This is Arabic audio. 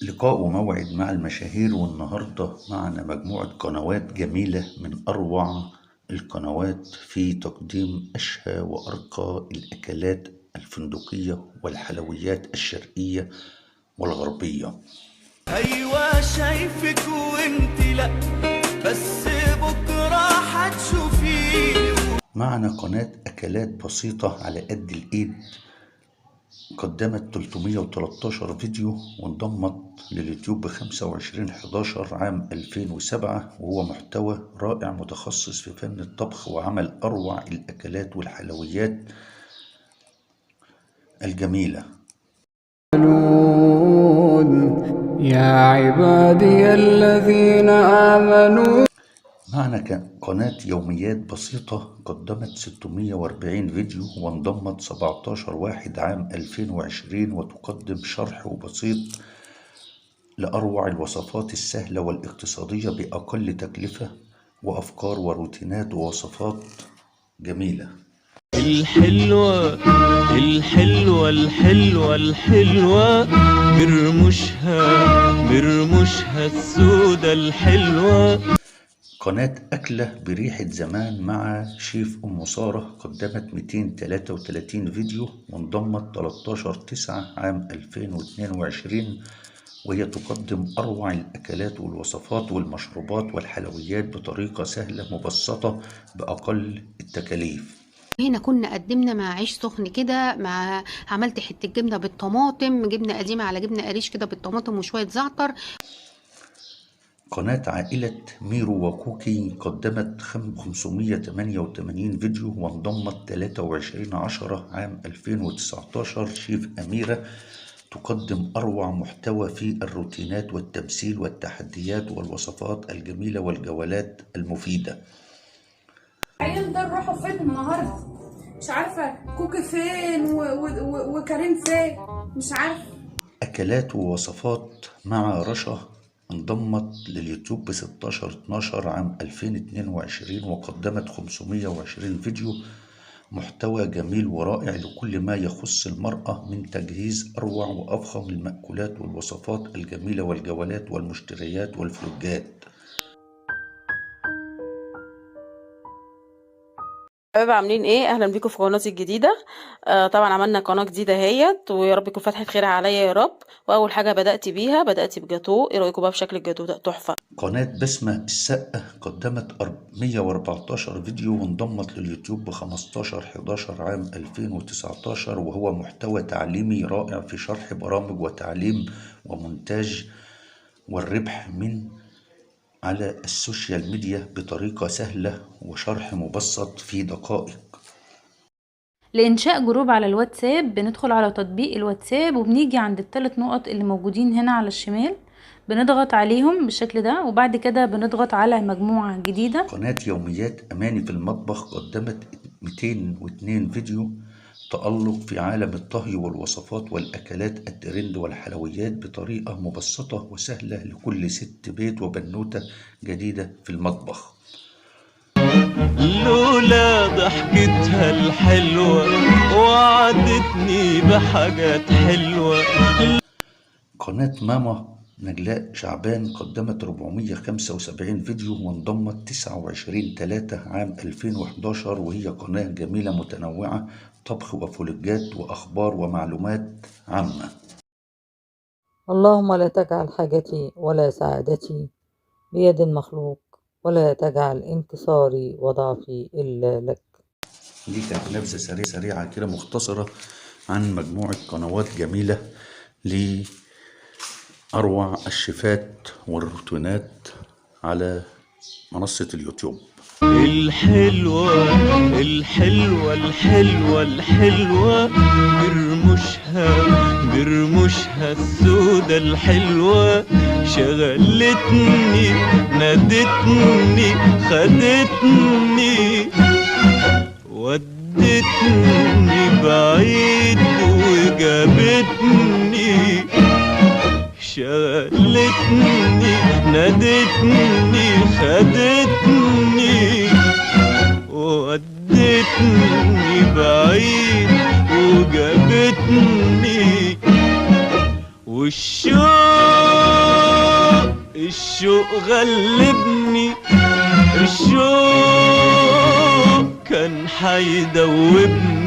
لقاء وموعد مع المشاهير، والنهاردة معنا مجموعة قنوات جميلة من أروع القنوات في تقديم أشهى وأرقى الأكلات الفندقية والحلويات الشرقية والغربية. أيوة شايفك وانت لأ، بس بكرة هتشوفيني. معنا قناة أكلات بسيطة على قد الإيد، قدمت 313 فيديو وانضمت لليوتيوب ب25/11 عام 2007، وهو محتوى رائع متخصص في فن الطبخ وعمل أروع الأكلات والحلويات الجميلة. يا عبادي الذين آمنوا. معنا قناة يوميات بسيطة قدمت 640 فيديو وانضمت 17/1 عام 2020، وتقدم شرح بسيط لأروع الوصفات السهلة والاقتصادية بأقل تكلفة، وأفكار وروتينات ووصفات جميلة. الحلوة الحلوة الحلوة الحلوة برمشها السودة الحلوة. قناة أكلة بريحة زمان مع شيف أم سارة قدمت 233 فيديو وانضمت 13/9 عام 2022، وهي تقدم أروع الأكلات والوصفات والمشروبات والحلويات بطريقة سهلة مبسطة بأقل التكاليف. هنا كنا قدمنا مع عيش سخن كده، مع عملت حته جبنه بالطماطم، جبنه قديمه على جبنه قريش كده بالطماطم وشويه زعتر. قناة عائلة ميرو وكوكي قدمت 588 فيديو وانضمت 23/10 عام 2019. شيف أميرة تقدم أروع محتوى في الروتينات والتمثيل والتحديات والوصفات الجميلة والجولات المفيدة. العيال ده نروحوا فين النهارده؟ مش عارفه كوكي فين وكريم فين، مش عارفه. أكلات ووصفات مع رشا انضمت لليوتيوب ب16/12 عام 2022، وقدمت 520 فيديو محتوى جميل ورائع لكل ما يخص المرأة، من تجهيز أروع وأفخم المأكولات والوصفات الجميلة والجولات والمشتريات والفلوجات. حبايب عاملين ايه؟ اهلا بيكم في قناتي الجديده. طبعا عملنا قناه جديده اهيت، ويا رب يكون فتحه خير عليا يا رب. واول حاجه بدات بجاتو. ايه رايكم بقى في شكل الجاتو ده؟ تحفه. قناة بسمة السقة قدمت 114 فيديو وانضمت لليوتيوب ب15/11 عام 2019، وهو محتوى تعليمي رائع في شرح برامج وتعليم ومونتاج والربح من على السوشيال ميديا بطريقة سهلة وشرح مبسط في دقائق. لإنشاء جروب على الواتساب بندخل على تطبيق الواتساب، وبنيجي عند ال3 نقط اللي موجودين هنا على الشمال، بنضغط عليهم بالشكل ده، وبعد كده بنضغط على مجموعة جديدة. قناة يوميات أماني في المطبخ قدمت 202 فيديو تألق في عالم الطهي والوصفات والأكلات الترند والحلويات بطريقة مبسطة وسهلة لكل ست بيت وبنوتة جديدة في المطبخ. لولا ضحكتها الحلوة وعدتني بحاجات حلوة. قناة ماما نجلاء شعبان قدمت 475 فيديو وانضمت 29/3 عام 2011، وهي قناة جميلة متنوعة، طبخ وفلوجات وأخبار ومعلومات عامة. اللهم لا تجعل حاجتي ولا سعادتي بيد المخلوق، ولا تجعل انكساري وضعفي إلا لك. دي كانت نبذة سريعة كده مختصرة عن مجموعة قنوات جميلة لأروع الشيفات والروتينات على منصة اليوتيوب. الحلوة الحلوة الحلوة الحلوة برمشها السودة الحلوة. شغلتني نادتني خدتني ودتني بعيد وجابتني. شغلتني نادتني خدتني ودتني بعيد وجابتني. والشوق الشوق غلبني، الشوق كان حيدوبني.